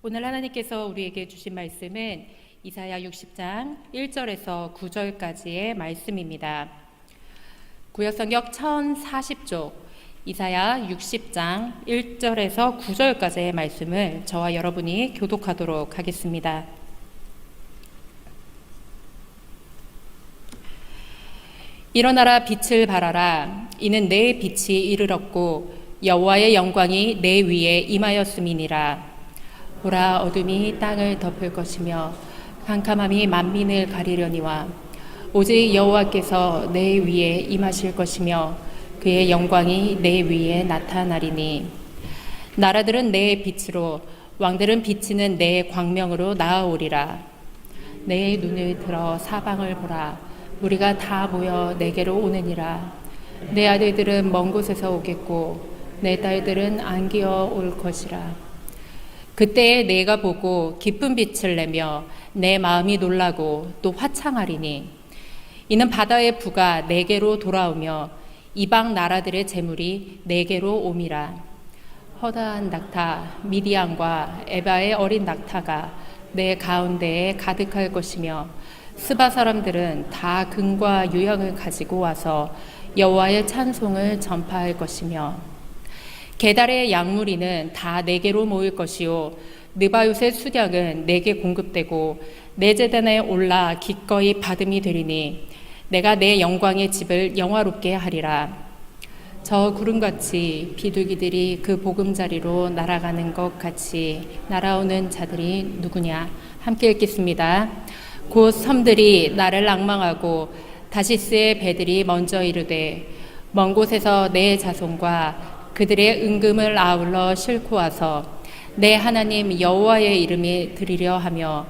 오늘 하나님께서 우리에게 주신 말씀은 이사야 60장 1절에서 9절까지의 말씀입니다. 구약성경 1040쪽 이사야 60장 1절에서 9절까지의 말씀을 저와 여러분이 교독하도록 하겠습니다. 일어나라, 빛을 발하라. 이는 내 빛이 이르렀고 여호와의 영광이 내 위에 임하였음이니라. 보라, 어둠이 땅을 덮을 것이며 캄캄함이 만민을 가리려니와 오직 여호와께서 내 위에 임하실 것이며 그의 영광이 내 위에 나타나리니. 나라들은 내 빛으로, 왕들은 비치는 내 광명으로 나아오리라. 내 눈을 들어 사방을 보라. 우리가 다 모여 내게로 오느니라. 내 아들들은 먼 곳에서 오겠고 내 딸들은 안기어 올 것이라. 그때에 내가 보고 기쁜 빛을 내며 내 마음이 놀라고 또 화창하리니. 이는 바다의 부가 내게로 돌아오며 이방 나라들의 재물이 내게로 옴이라. 허다한 낙타 미디안과 에바의 어린 낙타가 내 가운데에 가득할 것이며 스바 사람들은 다 금과 유향을 가지고 와서 여호와의 찬송을 전파할 것이며 게달의 양무리는 다 내게로 모일 것이요 느바요의 수량은 내게 공급되고 내 제단에 올라 기꺼이 받음이 되리니 내가 내 영광의 집을 영화롭게 하리라. 저 구름같이 비둘기들이 그 보금자리로 날아가는 것 같이 날아오는 자들이 누구냐? 함께 읽겠습니다. 곧 섬들이 나를 앙망하고 다시스의 배들이 먼저 이르되 먼 곳에서 내 자손과 그들의 은금을 아울러 싣고 와서 내 하나님 여호와의 이름에 드리려 하며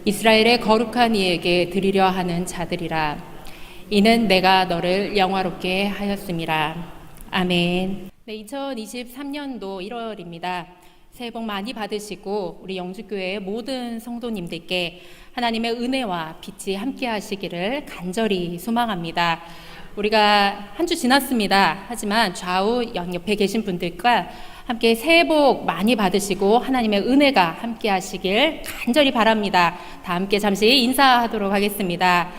이스라엘의 거룩한 이에게 드리려 하는 자들이라. 이는 내가 너를 영화롭게 하였음이라. 아멘. 네, 2023년도 1월입니다. 새해 복 많이 받으시고 우리 영주교회의 모든 성도님들께 하나님의 은혜와 빛이 함께 하시기를 간절히 소망합니다. 우리가 한 주 지났습니다. 하지만 좌우 옆에 계신 분들과 함께 새해 복 많이 받으시고 하나님의 은혜가 함께 하시길 간절히 바랍니다. 다 함께 잠시 인사하도록 하겠습니다.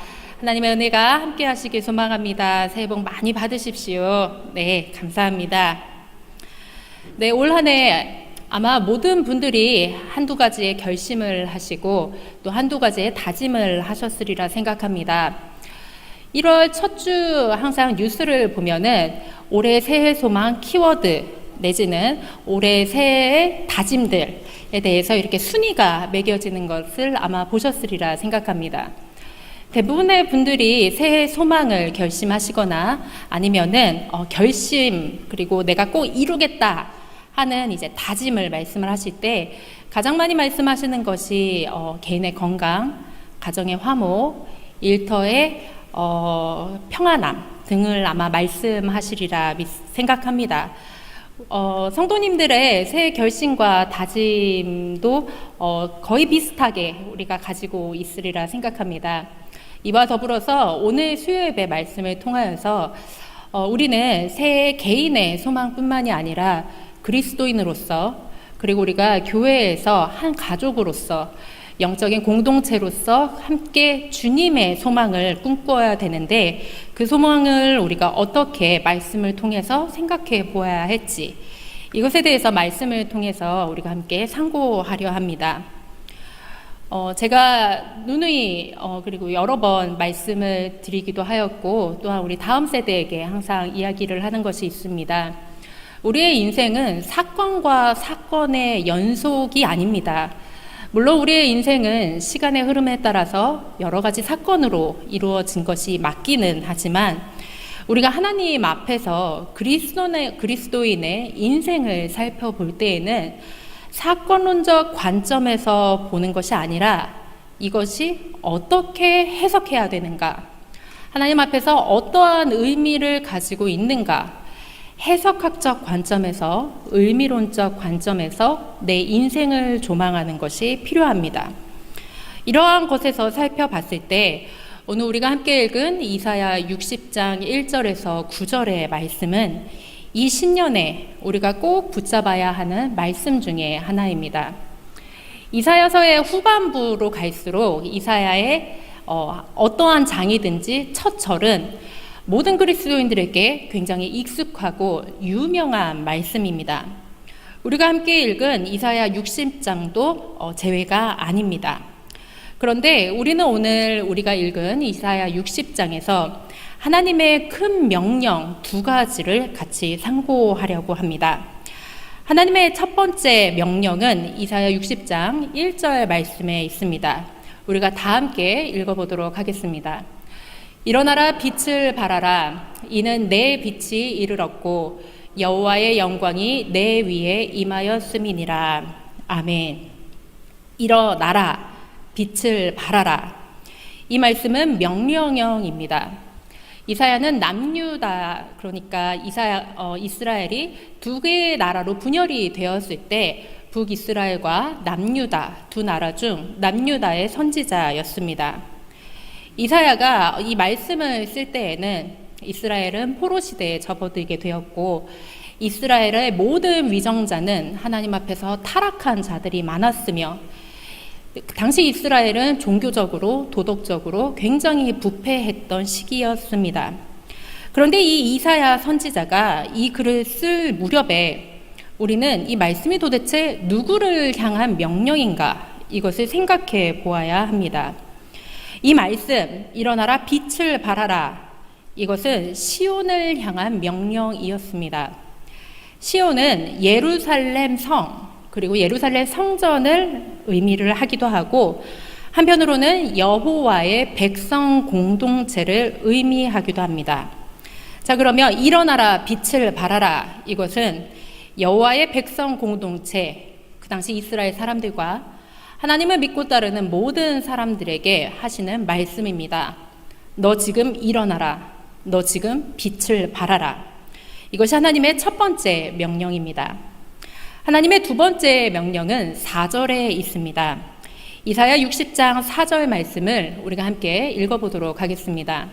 하나님의 은혜가 함께 하시길 소망합니다. 새해 복 많이 받으십시오. 네, 감사합니다. 네, 올 한 해 아마 모든 분들이 한두 가지의 결심을 하시고 또 한두 가지의 다짐을 하셨으리라 생각합니다. 1월 첫 주 항상 뉴스를 보면은 올해 새해 소망 키워드 내지는 올해 새해 다짐들에 대해서 이렇게 순위가 매겨지는 것을 아마 보셨으리라 생각합니다. 대부분의 분들이 새해 소망을 결심하시거나 아니면은 결심 그리고 내가 꼭 이루겠다 하는 이제 다짐을 말씀을 하실 때 가장 많이 말씀하시는 것이 개인의 건강, 가정의 화목, 일터의 평안함 등을 아마 말씀하시리라 생각합니다. 성도님들의 새해 결심과 다짐도 거의 비슷하게 우리가 가지고 있으리라 생각합니다. 이와 더불어서 오늘 수요예배 말씀을 통하여서 우리는 새해 개인의 소망뿐만이 아니라 그리스도인으로서 그리고 우리가 교회에서 한 가족으로서 영적인 공동체로서 함께 주님의 소망을 꿈꿔야 되는데 그 소망을 우리가 어떻게 말씀을 통해서 생각해 보아야 할지 이것에 대해서 말씀을 통해서 우리가 함께 상고하려 합니다. 제가 누누이 그리고 여러 번 말씀을 드리기도 하였고 또한 우리 다음 세대에게 항상 이야기를 하는 것이 있습니다. 우리의 인생은 사건과 사건의 연속이 아닙니다. 물론 우리의 인생은 시간의 흐름에 따라서 여러 가지 사건으로 이루어진 것이 맞기는 하지만 우리가 하나님 앞에서 그리스도인의 인생을 살펴볼 때에는 사건론적 관점에서 보는 것이 아니라 이것이 어떻게 해석해야 되는가, 하나님 앞에서 어떠한 의미를 가지고 있는가, 해석학적 관점에서 의미론적 관점에서 내 인생을 조망하는 것이 필요합니다. 이러한 것에서 살펴봤을 때 오늘 우리가 함께 읽은 이사야 60장 1절에서 9절의 말씀은 이 신년에 우리가 꼭 붙잡아야 하는 말씀 중에 하나입니다. 이사야서의 후반부로 갈수록 이사야의 어떠한 장이든지 첫 절은 모든 그리스도인들에게 굉장히 익숙하고 유명한 말씀입니다. 우리가 함께 읽은 이사야 60장도 제외가 아닙니다. 그런데 우리는 오늘 우리가 읽은 이사야 60장에서 하나님의 큰 명령 두 가지를 같이 상고하려고 합니다. 하나님의 첫 번째 명령은 이사야 60장 1절 말씀에 있습니다. 우리가 다 함께 읽어보도록 하겠습니다. 일어나라 빛을 발하라. 이는 내 빛이 이르렀고 여호와의 영광이 내 위에 임하였음이니라. 아멘. 일어나라. 빛을 발하라. 이 말씀은 명령형입니다. 이사야는 남유다, 그러니까 이스라엘이 두 개의 나라로 분열이 되었을 때 북이스라엘과 남유다 두 나라 중 남유다의 선지자였습니다. 이사야가 이 말씀을 쓸 때에는 이스라엘은 포로 시대에 접어들게 되었고 이스라엘의 모든 위정자는 하나님 앞에서 타락한 자들이 많았으며 당시 이스라엘은 종교적으로 도덕적으로 굉장히 부패했던 시기였습니다. 그런데 이 이사야 선지자가 이 글을 쓸 무렵에 우리는 이 말씀이 도대체 누구를 향한 명령인가 이것을 생각해 보아야 합니다. 이 말씀 일어나라 빛을 발하라 이것은 시온을 향한 명령이었습니다. 시온은 예루살렘 성 그리고 예루살렘 성전을 의미를 하기도 하고 한편으로는 여호와의 백성 공동체를 의미하기도 합니다. 자, 그러면 일어나라 빛을 발하라 이것은 여호와의 백성 공동체 그 당시 이스라엘 사람들과 하나님을 믿고 따르는 모든 사람들에게 하시는 말씀입니다. 너 지금 일어나라. 너 지금 빛을 발하라. 이것이 하나님의 첫 번째 명령입니다. 하나님의 두 번째 명령은 4절에 있습니다. 이사야 60장 4절 말씀을 우리가 함께 읽어보도록 하겠습니다.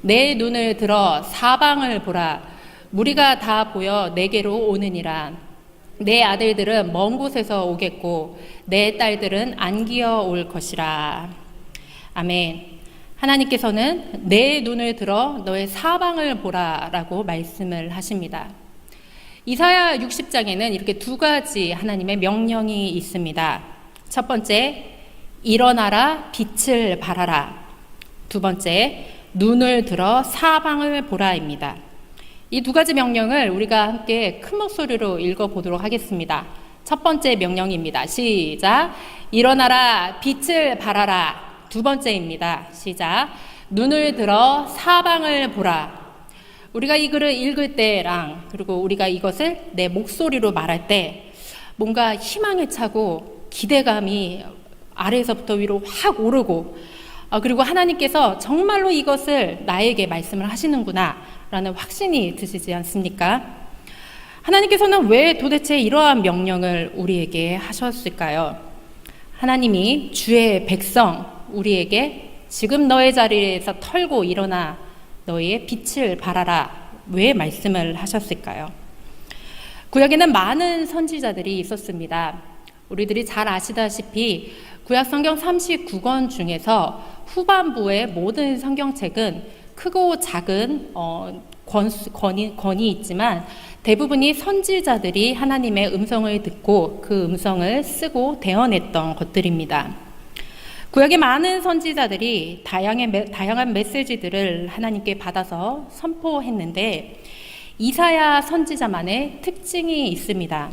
내 눈을 들어 사방을 보라. 무리가 다 보여 내게로 오느니라. 내 아들들은 먼 곳에서 오겠고 내 딸들은 안기어 올 것이라. 아멘. 하나님께서는 내 눈을 들어 너의 사방을 보라라고 말씀을 하십니다. 이사야 60장에는 이렇게 두 가지 하나님의 명령이 있습니다. 첫 번째, 일어나라 빛을 발하라. 두 번째, 눈을 들어 사방을 보라입니다. 이 두 가지 명령을 우리가 함께 큰 목소리로 읽어보도록 하겠습니다. 첫 번째 명령입니다. 시작. 일어나라 빛을 발하라. 두 번째입니다. 시작. 눈을 들어 사방을 보라. 우리가 이 글을 읽을 때랑 그리고 우리가 이것을 내 목소리로 말할 때 뭔가 희망에 차고 기대감이 아래에서부터 위로 확 오르고 그리고 하나님께서 정말로 이것을 나에게 말씀을 하시는구나 라는 확신이 드시지 않습니까? 하나님께서는 왜 도대체 이러한 명령을 우리에게 하셨을까요? 하나님이 주의 백성 우리에게 지금 너의 자리에서 털고 일어나 너희의 빛을 발하라 왜 말씀을 하셨을까요? 구약에는 많은 선지자들이 있었습니다. 우리들이 잘 아시다시피 구약 성경 39권 중에서 후반부의 모든 성경책은 크고 작은 권이 있지만 대부분이 선지자들이 하나님의 음성을 듣고 그 음성을 쓰고 대언했던 것들입니다. 구약의 많은 선지자들이 다양한 메시지들을 하나님께 받아서 선포했는데 이사야 선지자만의 특징이 있습니다.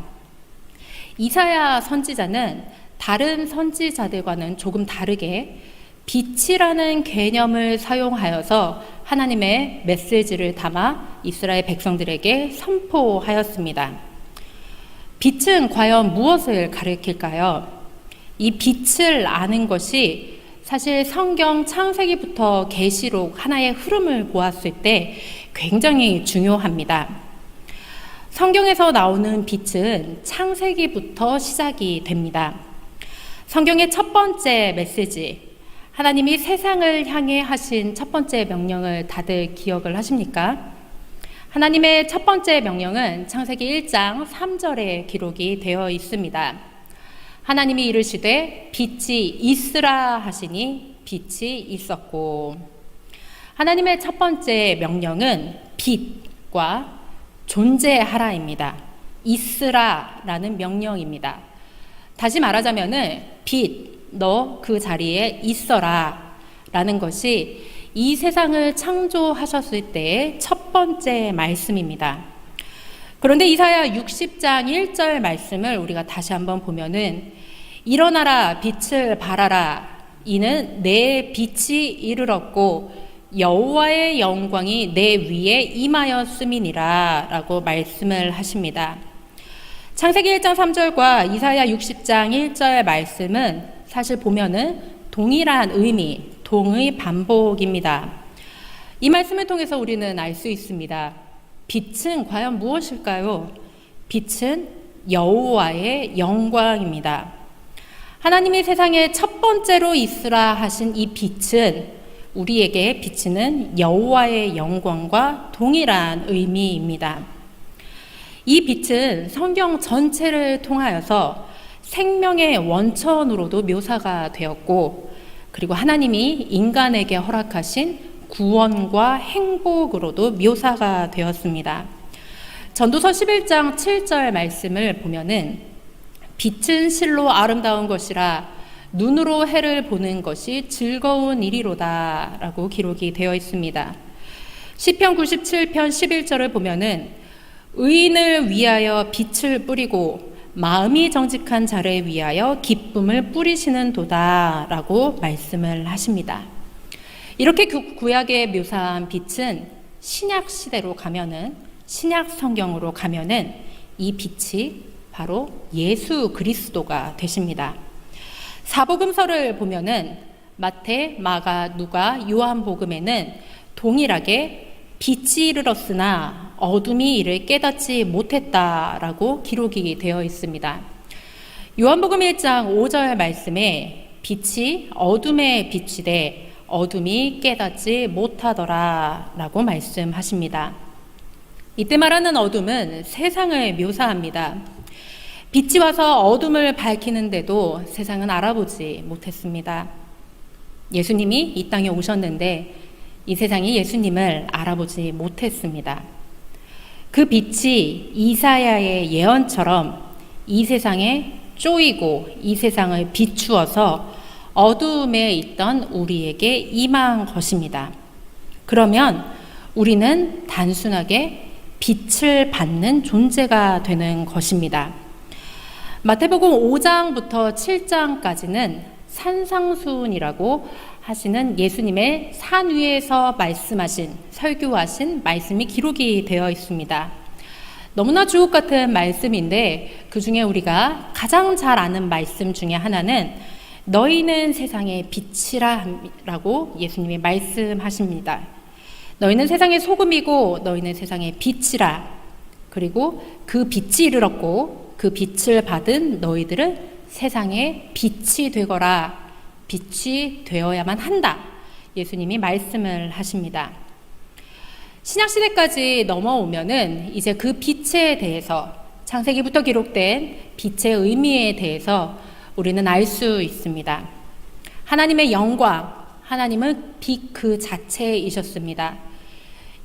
이사야 선지자는 다른 선지자들과는 조금 다르게 빛이라는 개념을 사용하여서 하나님의 메시지를 담아 이스라엘 백성들에게 선포하였습니다. 빛은 과연 무엇을 가리킬까요? 이 빛을 아는 것이 사실 성경 창세기부터 계시록 하나의 흐름을 보았을 때 굉장히 중요합니다. 성경에서 나오는 빛은 창세기부터 시작이 됩니다. 성경의 첫 번째 메시지, 하나님이 세상을 향해 하신 첫 번째 명령을 다들 기억을 하십니까? 하나님의 첫 번째 명령은 창세기 1장 3절에 기록이 되어 있습니다. 하나님이 이르시되 빛이 있으라 하시니 빛이 있었고. 하나님의 첫 번째 명령은 빛과 존재하라입니다. 있으라라는 명령입니다. 다시 말하자면은 빛, 너 그 자리에 있어라 라는 것이 이 세상을 창조하셨을 때의 첫 번째 말씀입니다. 그런데 이사야 60장 1절 말씀을 우리가 다시 한번 보면은 일어나라 빛을 발하라 이는 내 빛이 이르렀고 여호와의 영광이 내 위에 임하였음이니라 라고 말씀을 하십니다. 창세기 1장 3절과 이사야 60장 1절 말씀은 사실 보면은 동일한 의미, 동의 반복입니다. 이 말씀을 통해서 우리는 알 수 있습니다. 빛은 과연 무엇일까요? 빛은 여호와의 영광입니다. 하나님이 세상에 첫 번째로 있으라 하신 이 빛은 우리에게 비치는 여호와의 영광과 동일한 의미입니다. 이 빛은 성경 전체를 통하여서 생명의 원천으로도 묘사가 되었고, 그리고 하나님이 인간에게 허락하신 구원과 행복으로도 묘사가 되었습니다. 전도서 11장 7절 말씀을 보면은 빛은 실로 아름다운 것이라 눈으로 해를 보는 것이 즐거운 일이로다 라고 기록이 되어 있습니다. 시편 97편 11절을 보면은 의인을 위하여 빛을 뿌리고 마음이 정직한 자를 위하여 기쁨을 뿌리시는 도다 라고 말씀을 하십니다. 이렇게 구약에 묘사한 빛은 신약 시대로 가면은, 신약 성경으로 가면은 이 빛이 바로 예수 그리스도가 되십니다. 사복음서를 보면은 마태, 마가, 누가, 요한복음에는 동일하게 빛이 이르렀으나 어둠이 이를 깨닫지 못했다라고 기록이 되어 있습니다. 요한복음 1장 5절 말씀에 빛이 어둠에 비치되 어둠이 깨닫지 못하더라라고 말씀하십니다. 이때 말하는 어둠은 세상을 묘사합니다. 빛이 와서 어둠을 밝히는데도 세상은 알아보지 못했습니다. 예수님이 이 땅에 오셨는데 이 세상이 예수님을 알아보지 못했습니다. 그 빛이 이사야의 예언처럼 이 세상에 쪼이고 이 세상을 비추어서 어두움에 있던 우리에게 임한 것입니다. 그러면 우리는 단순하게 빛을 받는 존재가 되는 것입니다. 마태복음 5장부터 7장까지는 산상수훈이라고 하시는 예수님의 산 위에서 말씀하신, 설교하신 말씀이 기록이 되어 있습니다. 너무나 주옥 같은 말씀인데 그 중에 우리가 가장 잘 아는 말씀 중에 하나는 너희는 세상의 빛이라 라고 예수님이 말씀하십니다. 너희는 세상의 소금이고 너희는 세상의 빛이라. 그리고 그 빛이 이르렀고 그 빛을 받은 너희들은 세상의 빛이 되거라. 빛이 되어야만 한다. 예수님이 말씀을 하십니다. 신약시대까지 넘어오면은 이제 그 빛에 대해서, 창세기부터 기록된 빛의 의미에 대해서 우리는 알 수 있습니다. 하나님의 영광, 하나님은 빛 그 자체이셨습니다.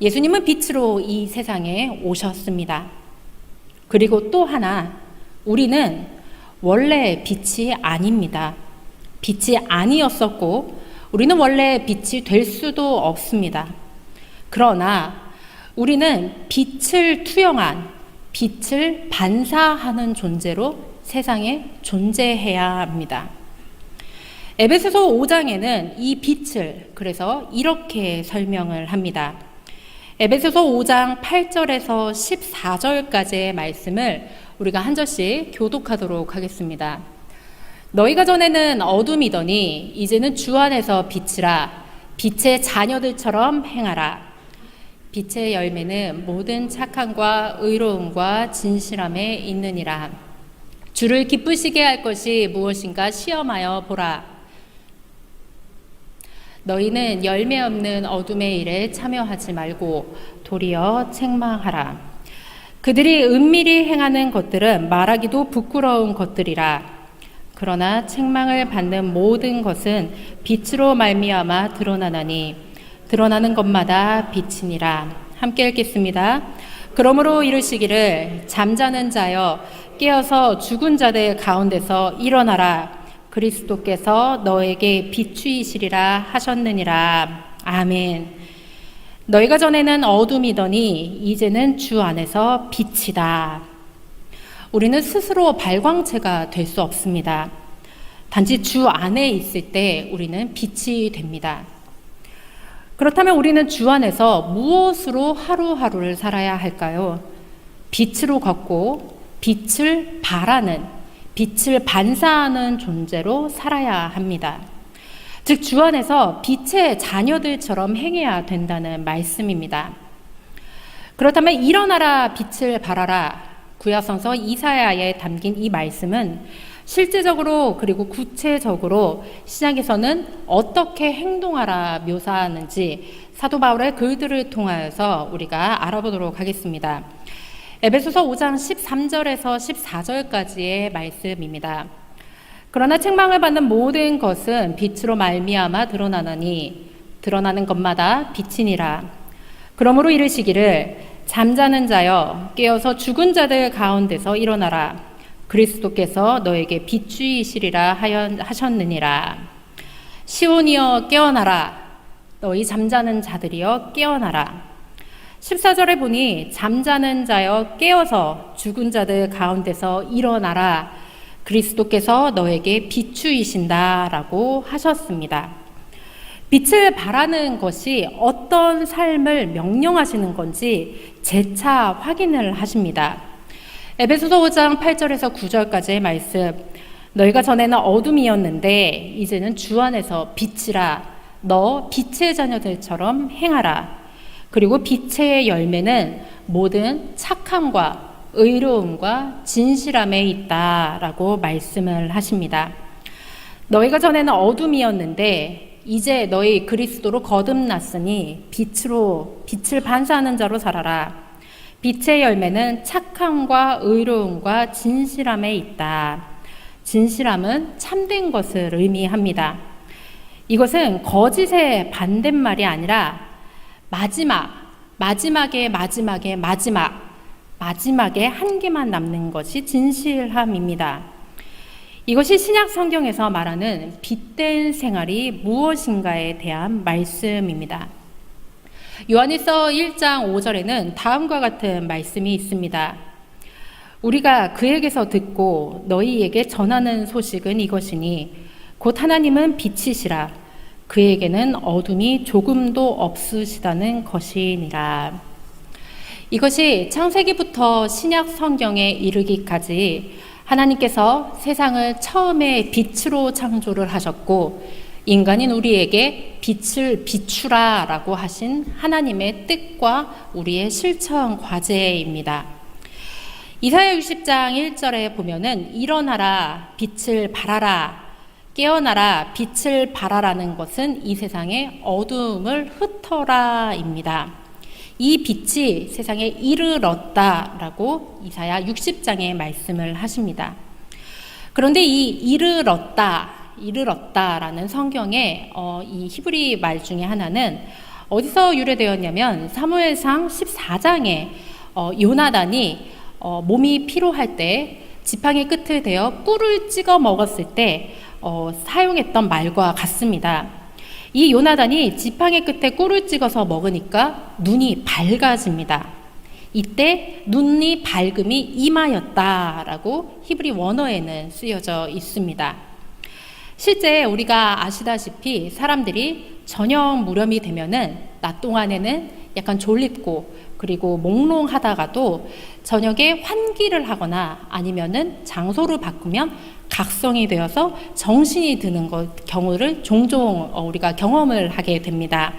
예수님은 빛으로 이 세상에 오셨습니다. 그리고 또 하나, 우리는 원래 빛이 아닙니다. 빛이 아니었었고 우리는 원래 빛이 될 수도 없습니다. 그러나 우리는 빛을 투영한, 빛을 반사하는 존재로 세상에 존재해야 합니다. 에베소서 5장에는 이 빛을 그래서 이렇게 설명을 합니다. 에베소서 5장 8절에서 14절까지의 말씀을 우리가 한 절씩 교독하도록 하겠습니다. 너희가 전에는 어둠이더니 이제는 주 안에서 빛이라. 빛의 자녀들처럼 행하라. 빛의 열매는 모든 착함과 의로움과 진실함에 있느니라. 주를 기쁘시게 할 것이 무엇인가 시험하여 보라. 너희는 열매 없는 어둠의 일에 참여하지 말고 도리어 책망하라. 그들이 은밀히 행하는 것들은 말하기도 부끄러운 것들이라. 그러나 책망을 받는 모든 것은 빛으로 말미암아 드러나나니 드러나는 것마다 빛이니라. 함께 읽겠습니다. 그러므로 이르시기를 잠자는 자여 깨어서 죽은 자들 가운데서 일어나라. 그리스도께서 너에게 비추이시리라 하셨느니라. 아멘. 너희가 전에는 어둠이더니 이제는 주 안에서 빛이다. 우리는 스스로 발광체가 될 수 없습니다. 단지 주 안에 있을 때 우리는 빛이 됩니다. 그렇다면 우리는 주 안에서 무엇으로 하루하루를 살아야 할까요? 빛으로 걷고 빛을 발하는, 빛을 반사하는 존재로 살아야 합니다. 즉, 주 안에서 빛의 자녀들처럼 행해야 된다는 말씀입니다. 그렇다면 일어나라 빛을 발하라, 구약성서 이사야에 담긴 이 말씀은 실제적으로 그리고 구체적으로 신약에서는 어떻게 행동하라 묘사하는지 사도 바울의 글들을 통하여서 우리가 알아보도록 하겠습니다. 에베소서 5장 13절에서 14절까지의 말씀입니다. 그러나 책망을 받는 모든 것은 빛으로 말미암아 드러나나니 드러나는 것마다 빛이니라. 그러므로 이르시기를 잠자는 자여 깨어서 죽은 자들 가운데서 일어나라. 그리스도께서 너에게 비추이시리라 하셨느니라. 시온이여 깨어나라. 너희 잠자는 자들이여 깨어나라. 14절에 보니 잠자는 자여 깨어서 죽은 자들 가운데서 일어나라. 그리스도께서 너에게 비추이신다라고 하셨습니다. 빛을 발하는 것이 어떤 삶을 명령하시는 건지 재차 확인을 하십니다. 에베소서 5장 8절에서 9절까지의 말씀, 너희가 전에는 어둠이었는데 이제는 주 안에서 빛이라. 너 빛의 자녀들처럼 행하라. 그리고 빛의 열매는 모든 착함과 의로움과 진실함에 있다라고 말씀을 하십니다. 너희가 전에는 어둠이었는데 이제 너희 그리스도로 거듭났으니 빛을 반사하는 자로 살아라. 빛의 열매는 착함과 의로움과 진실함에 있다. 진실함은 참된 것을 의미합니다. 이것은 거짓의 반대말이 아니라 마지막에 한 개만 남는 것이 진실함입니다. 이것이 신약 성경에서 말하는 빛된 생활이 무엇인가에 대한 말씀입니다. 요한일서 1장 5절에는 다음과 같은 말씀이 있습니다. 우리가 그에게서 듣고 너희에게 전하는 소식은 이것이니 곧 하나님은 빛이시라. 그에게는 어둠이 조금도 없으시다는 것이니라. 이것이 창세기부터 신약 성경에 이르기까지 하나님께서 세상을 처음에 빛으로 창조를 하셨고 인간인 우리에게 빛을 비추라 라고 하신 하나님의 뜻과 우리의 실천 과제입니다. 이사야 60장 1절에 보면은 일어나라 빛을 발하라 깨어나라 빛을 발하라는 것은 이 세상의 어두움을 흩어라입니다. 이 빛이 세상에 이르렀다라고 이사야 60장에 말씀을 하십니다. 그런데 이 이르렀다라는 성경의 이 히브리 말 중에 하나는 어디서 유래되었냐면 사무엘상 14장에 요나단이 몸이 피로할 때 지팡이 끝을 대어 꿀을 찍어 먹었을 때 사용했던 말과 같습니다. 이 요나단이 지팡이 끝에 꿀을 찍어서 먹으니까 눈이 밝아집니다. 이때 눈이 밝음이 임하였다라고 히브리 원어에는 쓰여져 있습니다. 실제 우리가 아시다시피 사람들이 저녁 무렵이 되면은 낮 동안에는 약간 졸립고 그리고 몽롱하다가도 저녁에 환기를 하거나 아니면은 장소를 바꾸면 각성이 되어서 정신이 드는 경우를 종종 우리가 경험을 하게 됩니다.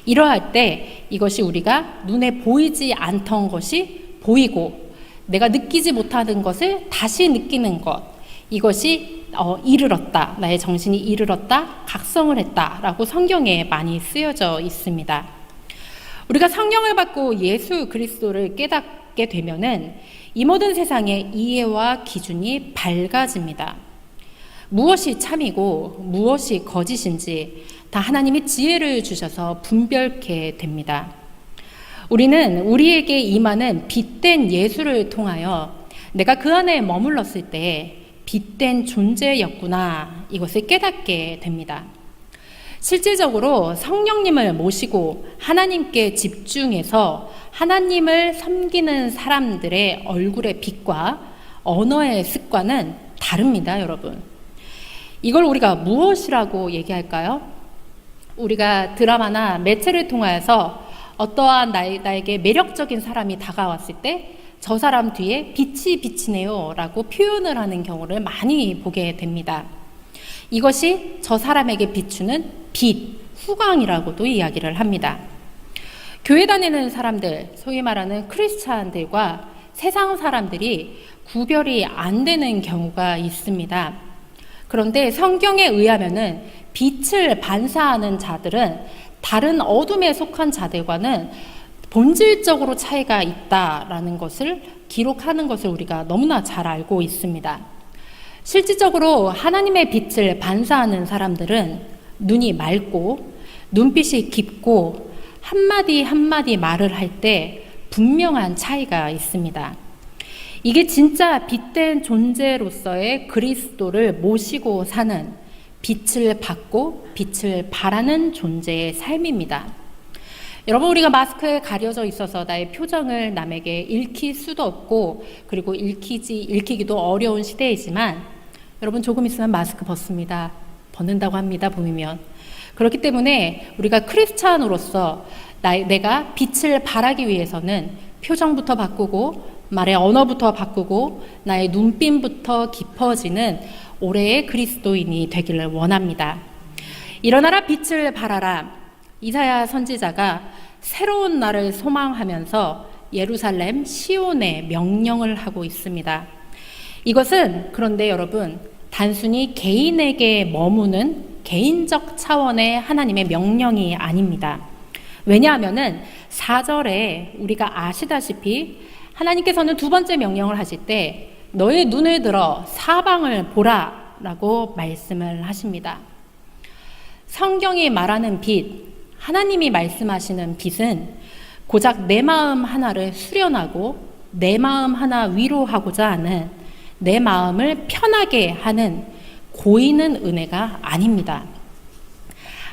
이러할 때 이것이 우리가 눈에 보이지 않던 것이 보이고 내가 느끼지 못하는 것을 다시 느끼는 것, 이것이 이르렀다, 나의 정신이 이르렀다, 각성을 했다라고 성경에 많이 쓰여져 있습니다. 우리가 성령을 받고 예수 그리스도를 깨닫게 되면은 이 모든 세상의 이해와 기준이 밝아집니다. 무엇이 참이고 무엇이 거짓인지 다 하나님이 지혜를 주셔서 분별케 됩니다. 우리는 우리에게 임하는 빛된 예수를 통하여 내가 그 안에 머물렀을 때 빛된 존재였구나, 이것을 깨닫게 됩니다. 실질적으로 성령님을 모시고 하나님께 집중해서 하나님을 섬기는 사람들의 얼굴의 빛과 언어의 습관은 다릅니다, 여러분. 이걸 우리가 무엇이라고 얘기할까요? 우리가 드라마나 매체를 통하여서 어떠한 나에게 매력적인 사람이 다가왔을 때 저 사람 뒤에 빛이 비치네요 라고 표현을 하는 경우를 많이 보게 됩니다. 이것이 저 사람에게 비추는 빛, 후광이라고도 이야기를 합니다. 교회 다니는 사람들, 소위 말하는 크리스찬들과 세상 사람들이 구별이 안 되는 경우가 있습니다. 그런데 성경에 의하면은 빛을 반사하는 자들은 다른 어둠에 속한 자들과는 본질적으로 차이가 있다라는 것을 기록하는 것을 우리가 너무나 잘 알고 있습니다. 실질적으로 하나님의 빛을 반사하는 사람들은 눈이 맑고 눈빛이 깊고 한마디 한마디 말을 할 때 분명한 차이가 있습니다. 이게 진짜 빛된 존재로서의 그리스도를 모시고 사는, 빛을 받고 빛을 바라는 존재의 삶입니다. 여러분, 우리가 마스크에 가려져 있어서 나의 표정을 남에게 읽힐 수도 없고, 그리고 읽히기도 어려운 시대이지만 여러분, 조금 있으면 마스크 벗습니다. 벗는다고 합니다, 보이면. 그렇기 때문에 우리가 크리스찬으로서 내가 빛을 발하기 위해서는 표정부터 바꾸고 말의 언어부터 바꾸고 나의 눈빛부터 깊어지는 올해의 그리스도인이 되기를 원합니다. 일어나라, 빛을 발하라. 이사야 선지자가 새로운 날을 소망하면서 예루살렘 시온에 명령을 하고 있습니다. 이것은 그런데 여러분, 단순히 개인에게 머무는 개인적 차원의 하나님의 명령이 아닙니다. 왜냐하면은 4절에 우리가 아시다시피 하나님께서는 두 번째 명령을 하실 때 너의 눈을 들어 사방을 보라 라고 말씀을 하십니다. 성경이 말하는 빛, 하나님이 말씀하시는 빛은 고작 내 마음 하나를 수련하고 내 마음 하나 위로하고자 하는, 내 마음을 편하게 하는 고이는 은혜가 아닙니다.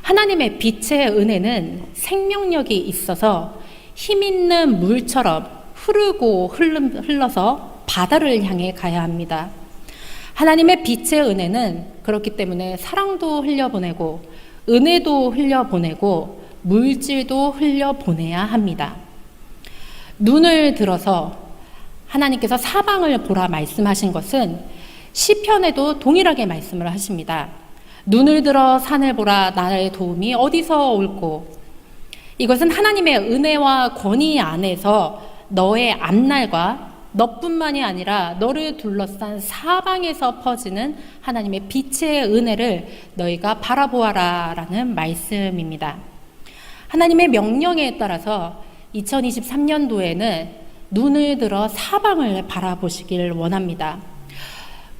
하나님의 빛의 은혜는 생명력이 있어서 힘 있는 물처럼 흐르고 흘러서 바다를 향해 가야 합니다. 하나님의 빛의 은혜는 그렇기 때문에 사랑도 흘려보내고 은혜도 흘려보내고 물질도 흘려보내야 합니다. 눈을 들어서 하나님께서 사방을 보라 말씀하신 것은 시편에도 동일하게 말씀을 하십니다. 눈을 들어 산을 보라, 나의 도움이 어디서 올꼬. 이것은 하나님의 은혜와 권위 안에서 너의 앞날과 너뿐만이 아니라 너를 둘러싼 사방에서 퍼지는 하나님의 빛의 은혜를 너희가 바라보아라 라는 말씀입니다. 하나님의 명령에 따라서 2023년도에는 눈을 들어 사방을 바라보시길 원합니다.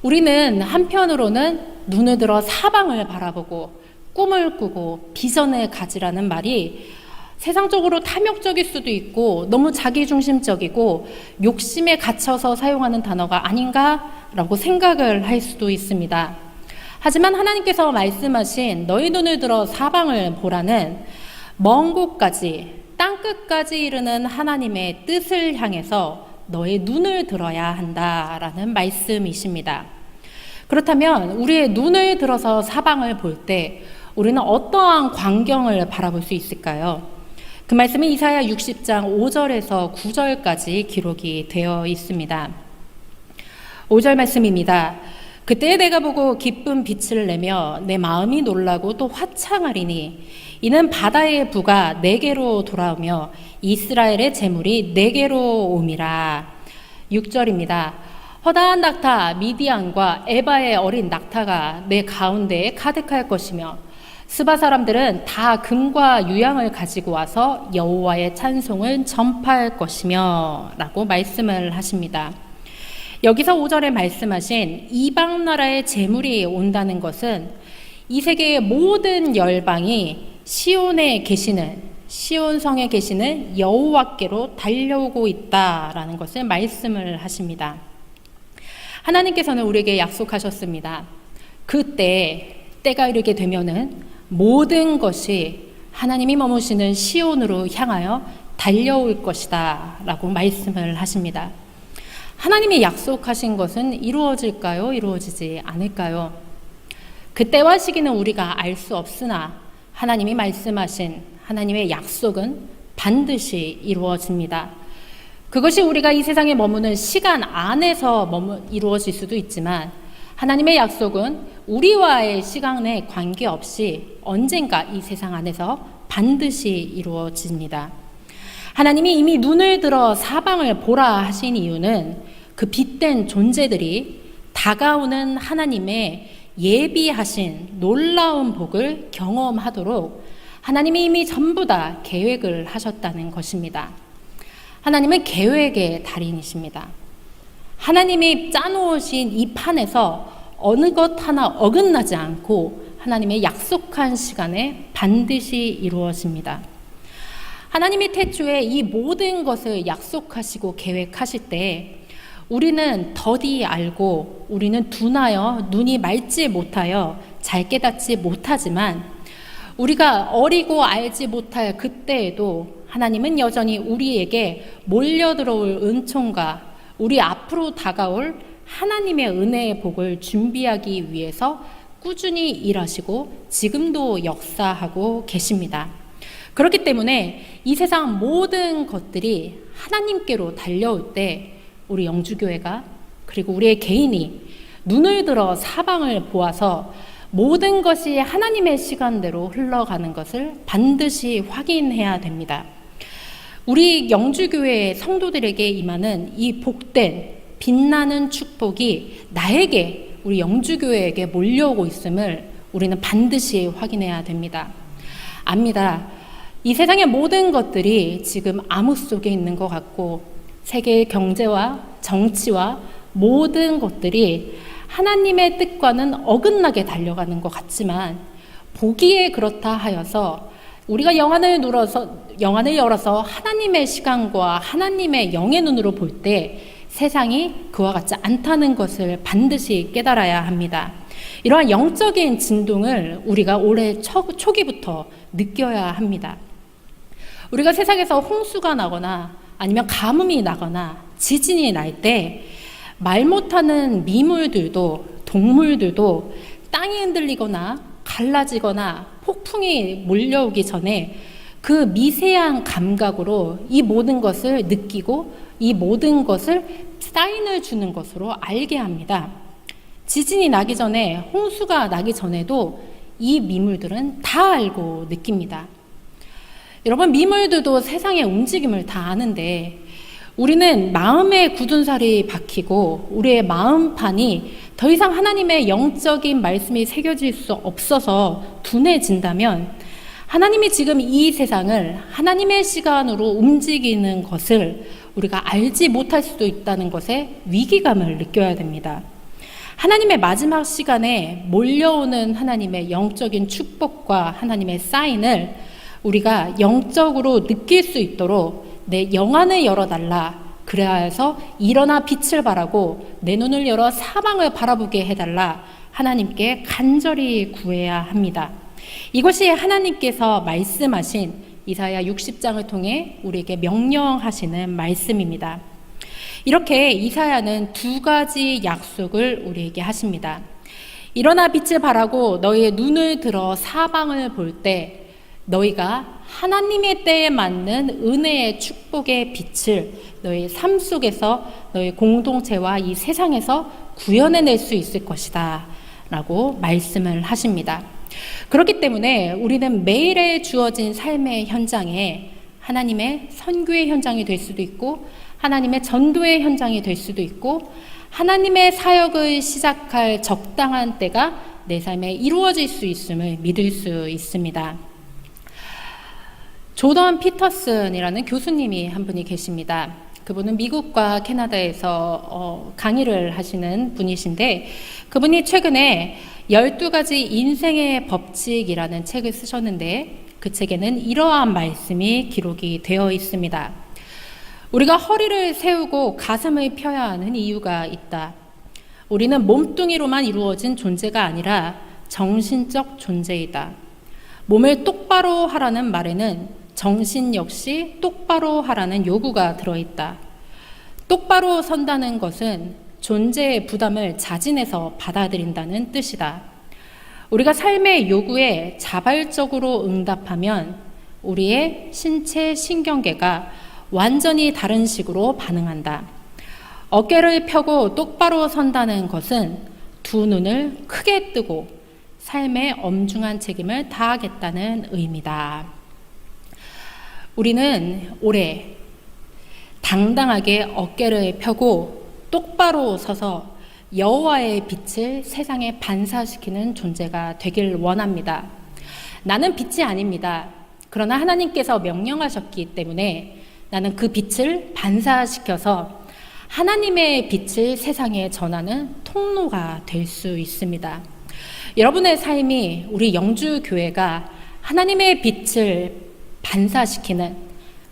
우리는 한편으로는 눈을 들어 사방을 바라보고 꿈을 꾸고 비전을 가지라는 말이 세상적으로 탐욕적일 수도 있고 너무 자기중심적이고 욕심에 갇혀서 사용하는 단어가 아닌가라고 생각을 할 수도 있습니다. 하지만 하나님께서 말씀하신 너희 눈을 들어 사방을 보라는 먼 곳까지, 땅끝까지 이르는 하나님의 뜻을 향해서 너의 눈을 들어야 한다라는 말씀이십니다. 그렇다면 우리의 눈을 들어서 사방을 볼 때 우리는 어떠한 광경을 바라볼 수 있을까요? 그 말씀은 이사야 60장 5절에서 9절까지 기록이 되어 있습니다. 5절 말씀입니다. 그때 내가 보고 기쁜 빛을 내며 내 마음이 놀라고 또 화창하리니 이는 바다의 부가 내게로 돌아오며 이스라엘의 재물이 내게로 옴이라. 6절입니다. 허다한 낙타 미디안과 에바의 어린 낙타가 내 가운데에 가득할 것이며 스바 사람들은 다 금과 유향을 가지고 와서 여호와의 찬송을 전파할 것이며 라고 말씀을 하십니다. 여기서 5절에 말씀하신 이방 나라의 재물이 온다는 것은 이 세계의 모든 열방이 시온에 계시는, 시온성에 계시는 여호와께로 달려오고 있다라는 것을 말씀을 하십니다. 하나님께서는 우리에게 약속하셨습니다. 때가 이르게 되면은 모든 것이 하나님이 머무시는 시온으로 향하여 달려올 것이다 라고 말씀을 하십니다. 하나님이 약속하신 것은 이루어질까요? 이루어지지 않을까요? 그때와 시기는 우리가 알 수 없으나 하나님이 말씀하신 하나님의 약속은 반드시 이루어집니다. 그것이 우리가 이 세상에 머무는 시간 안에서 이루어질 수도 있지만 하나님의 약속은 우리와의 시간에 관계없이 언젠가 이 세상 안에서 반드시 이루어집니다. 하나님이 이미 눈을 들어 사방을 보라 하신 이유는 그 빛된 존재들이 다가오는 하나님의 예비하신 놀라운 복을 경험하도록 하나님이 이미 전부 다 계획을 하셨다는 것입니다. 하나님은 계획의 달인이십니다. 하나님이 짜놓으신 이 판에서 어느 것 하나 어긋나지 않고 하나님의 약속한 시간에 반드시 이루어집니다. 하나님이 태초에 이 모든 것을 약속하시고 계획하실 때 우리는 더디 알고 우리는 둔하여 눈이 맑지 못하여 잘 깨닫지 못하지만 우리가 어리고 알지 못할 그때에도 하나님은 여전히 우리에게 몰려들어올 은총과 우리 앞으로 다가올 하나님의 은혜의 복을 준비하기 위해서 꾸준히 일하시고 지금도 역사하고 계십니다. 그렇기 때문에 이 세상 모든 것들이 하나님께로 달려올 때 우리 영주교회가 그리고 우리의 개인이 눈을 들어 사방을 보아서 모든 것이 하나님의 시간대로 흘러가는 것을 반드시 확인해야 됩니다. 우리 영주교회의 성도들에게 임하는 이 복된 빛나는 축복이 나에게, 우리 영주교회에게 몰려오고 있음을 우리는 반드시 확인해야 됩니다. 압니다. 이 세상의 모든 것들이 지금 암흑 속에 있는 것 같고 세계의 경제와 정치와 모든 것들이 하나님의 뜻과는 어긋나게 달려가는 것 같지만 보기에 그렇다 하여서 우리가 영안을 열어서 하나님의 시간과 하나님의 영의 눈으로 볼 때 세상이 그와 같지 않다는 것을 반드시 깨달아야 합니다. 이러한 영적인 진동을 우리가 올해 초기부터 느껴야 합니다. 우리가 세상에서 홍수가 나거나 아니면 가뭄이 나거나 지진이 날 때 말 못하는 미물들도 동물들도 땅이 흔들리거나 갈라지거나 폭풍이 몰려오기 전에 그 미세한 감각으로 이 모든 것을 느끼고 이 모든 것을 사인을 주는 것으로 알게 합니다. 지진이 나기 전에, 홍수가 나기 전에도 이 미물들은 다 알고 느낍니다. 여러분, 미물들도 세상의 움직임을 다 아는데 우리는 마음에 굳은 살이 박히고 우리의 마음판이 더 이상 하나님의 영적인 말씀이 새겨질 수 없어서 둔해진다면 하나님이 지금 이 세상을 하나님의 시간으로 움직이는 것을 우리가 알지 못할 수도 있다는 것에 위기감을 느껴야 됩니다. 하나님의 마지막 시간에 몰려오는 하나님의 영적인 축복과 하나님의 사인을 우리가 영적으로 느낄 수 있도록 내 영안을 열어달라. 그래야 해서 일어나 빛을 발하고 내 눈을 열어 사방을 바라보게 해달라. 하나님께 간절히 구해야 합니다. 이것이 하나님께서 말씀하신 이사야 60장을 통해 우리에게 명령하시는 말씀입니다. 이렇게 이사야는 두 가지 약속을 우리에게 하십니다. 일어나 빛을 발하고 너희의 눈을 들어 사방을 볼 때 너희가 하나님의 때에 맞는 은혜의 축복의 빛을 너희 삶 속에서 너희 공동체와 이 세상에서 구현해낼 수 있을 것이다 라고 말씀을 하십니다. 그렇기 때문에 우리는 매일에 주어진 삶의 현장에 하나님의 선교의 현장이 될 수도 있고 하나님의 전도의 현장이 될 수도 있고 하나님의 사역을 시작할 적당한 때가 내 삶에 이루어질 수 있음을 믿을 수 있습니다. 조던 피터슨이라는 교수님이 한 분이 계십니다. 그분은 미국과 캐나다에서 강의를 하시는 분이신데, 그분이 최근에 12가지 인생의 법칙이라는 책을 쓰셨는데, 그 책에는 이러한 말씀이 기록이 되어 있습니다. 우리가 허리를 세우고 가슴을 펴야 하는 이유가 있다. 우리는 몸뚱이로만 이루어진 존재가 아니라 정신적 존재이다. 몸을 똑바로 하라는 말에는 정신 역시 똑바로 하라는 요구가 들어있다. 똑바로 선다는 것은 존재의 부담을 자진해서 받아들인다는 뜻이다. 우리가 삶의 요구에 자발적으로 응답하면 우리의 신체 신경계가 완전히 다른 식으로 반응한다. 어깨를 펴고 똑바로 선다는 것은 두 눈을 크게 뜨고 삶의 엄중한 책임을 다하겠다는 의미다. 우리는 올해 당당하게 어깨를 펴고 똑바로 서서 여호와의 빛을 세상에 반사시키는 존재가 되길 원합니다. 나는 빛이 아닙니다. 그러나 하나님께서 명령하셨기 때문에 나는 그 빛을 반사시켜서 하나님의 빛을 세상에 전하는 통로가 될 수 있습니다. 여러분의 삶이, 우리 영주교회가 하나님의 빛을 반사시키는,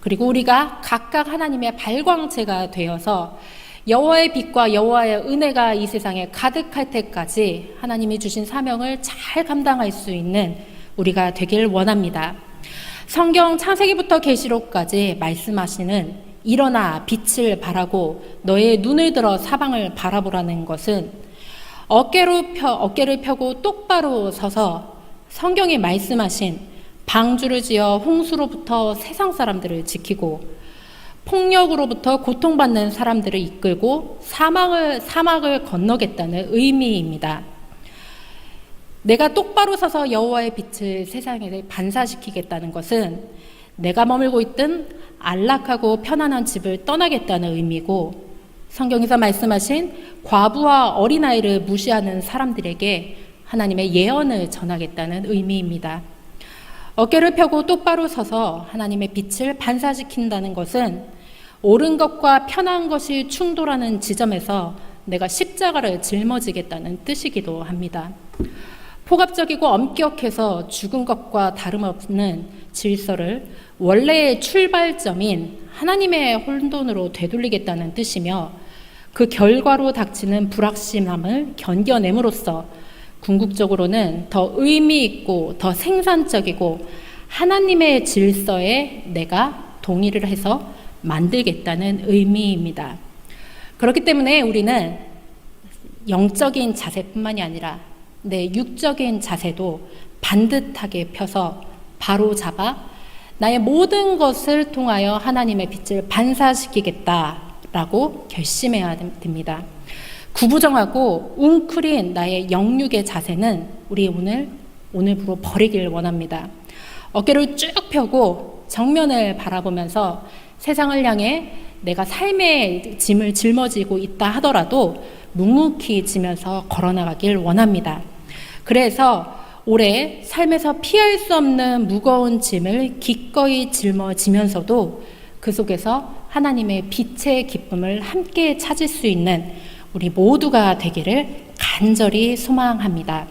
그리고 우리가 각각 하나님의 발광체가 되어서 여호와의 빛과 여호와의 은혜가 이 세상에 가득할 때까지 하나님이 주신 사명을 잘 감당할 수 있는 우리가 되길 원합니다. 성경 창세기부터 계시록까지 말씀하시는 일어나 빛을 발하고 너의 눈을 들어 사방을 바라보라는 것은 어깨를 펴고 똑바로 서서 성경이 말씀하신 방주를 지어 홍수로부터 세상 사람들을 지키고 폭력으로부터 고통받는 사람들을 이끌고 사막을 건너겠다는 의미입니다. 내가 똑바로 서서 여호와의 빛을 세상에 반사시키겠다는 것은 내가 머물고 있던 안락하고 편안한 집을 떠나겠다는 의미고, 성경에서 말씀하신 과부와 어린아이를 무시하는 사람들에게 하나님의 예언을 전하겠다는 의미입니다. 어깨를 펴고 똑바로 서서 하나님의 빛을 반사시킨다는 것은 옳은 것과 편한 것이 충돌하는 지점에서 내가 십자가를 짊어지겠다는 뜻이기도 합니다. 폭압적이고 엄격해서 죽은 것과 다름없는 질서를 원래의 출발점인 하나님의 혼돈으로 되돌리겠다는 뜻이며, 그 결과로 닥치는 불확실함을 견뎌냄으로써 궁극적으로는 더 의미 있고 더 생산적이고 하나님의 질서에 내가 동의를 해서 만들겠다는 의미입니다. 그렇기 때문에 우리는 영적인 자세뿐만이 아니라 내 육적인 자세도 반듯하게 펴서 바로 잡아 나의 모든 것을 통하여 하나님의 빛을 반사시키겠다라고 결심해야 됩니다. 구부정하고 웅크린 나의 영육의 자세는 우리 오늘부로 버리길 원합니다. 어깨를 쭉 펴고 정면을 바라보면서 세상을 향해 내가 삶의 짐을 짊어지고 있다 하더라도 묵묵히 지면서 걸어나가길 원합니다. 그래서 올해 삶에서 피할 수 없는 무거운 짐을 기꺼이 짊어지면서도 그 속에서 하나님의 빛의 기쁨을 함께 찾을 수 있는 우리 모두가 되기를 간절히 소망합니다.